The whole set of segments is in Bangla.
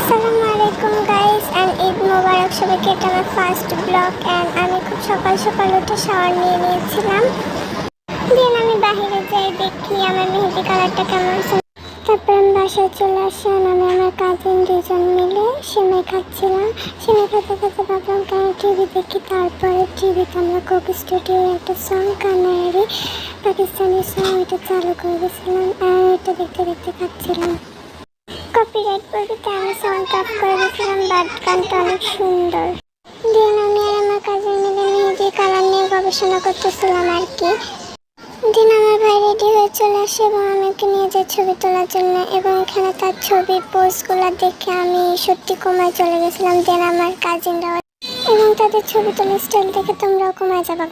আসসালামু আলাইকুম গাইস এন্ড ঈদ মোবারক সবাইকে। এটা আমার ফার্স্ট ব্লগ এন্ড আমি খুব সকাল সকাল উঠে শাওয়ার নিয়ে নিয়েছিলাম। দেন আমি বাইরে যাই, দেখি আমার মেহেদি কালারটা কেমন। তারপর আমি বাসায় চলে আসলাম। আমি আমার কাজিন দুজন মিলে সেমাই খাচ্ছিলাম। সেমাই খেতে খেতে ভাবলাম কেন টিভি দেখি। তারপরে টিভিতে আমরা কোক স্টুডিওর একটা সং কানারি পাকিস্তানি সং এটা চালু করে দিয়েছিলাম আর এটা দেখতে দেখতে খাচ্ছিলাম। কপিরাইট পড়বে তাই আমি সাউন্ড অফ করে দিয়েছিলাম, বাট গানটা অনেক সুন্দর। দেন আমি আর আমার কাজিন মিলে মেহেদির কালার নিয়ে গবেষণা করতেছিলাম আর কি। দিন আমার ভাই রেডি হয়ে চলে আসে এবং আমি ওকে নিয়ে যাই ছবি তোলার জন্য এবং এখানে তার ছবির পোজগুলো দেখে আমি সত্যি কমায় চলে গেছিলাম। দেন আমার কাজিনরাও এবং তাদের ছবি তোলার স্টাইল দেখে তোমরাও কমায় যাবা।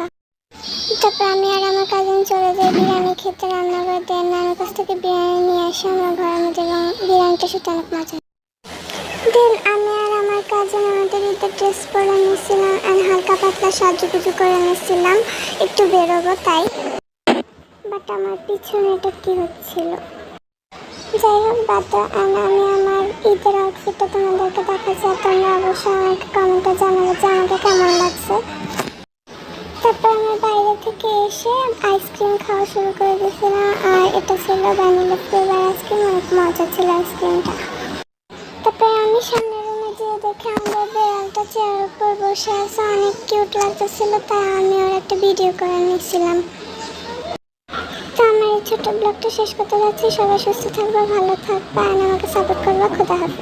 তারপর আমি আর আমার কাজিন চলে যাই বিরিয়ানি খেতে। রান্না করে দেন নানার কাছ থেকে বিরিয়ানি নিয়ে আসে আমার ঘরের মধ্যে এবং বিরিয়ানিটা শুধু অনেক মজা। দেন আমি আর আমার কাজিন আমাদের ঈদের ড্রেস পরে নিয়েছিলাম আর হালকা পাতলা সাজুগুজু করে নিয়েছিলাম একটু বেরোবো তাই। বাট আমার পিছনে এটা কী হচ্ছিল, যাই হোক বাদ দাও। আমি আমার ঈদের আউটফিটটা তোমাদেরকে দেখাচ্ছি আর তোমরা অবশ্যই আমাকে কমেন্টে জানাবে যে আমাকে কেমন লাগছে। তারপর আমি বাইরে থেকে এসে আইসক্রিম খাওয়া শুরু করে দিয়েছিলাম আর এটা ছিল ভ্যানিলা ফ্লেভার আইসক্রিম, অনেক মজা ছিল আইসক্রিমটা। তারপরে আমি সামনের রুমে যেয়ে দেখে আমাদের বেড়ালটা চেয়ারের উপর বসে আছে, অনেক কিউট লাগতেছিল তাই আমি ওর একটা ভিডিও করে নিয়েছিলাম। তো আমার এই ছোট ব্লগটা শেষ করতে যাচ্ছি। সবাই সুস্থ থাকবে, ভালো থাকবে আর আমাকে সাপোর্ট করবে। খোদা হাফেজ।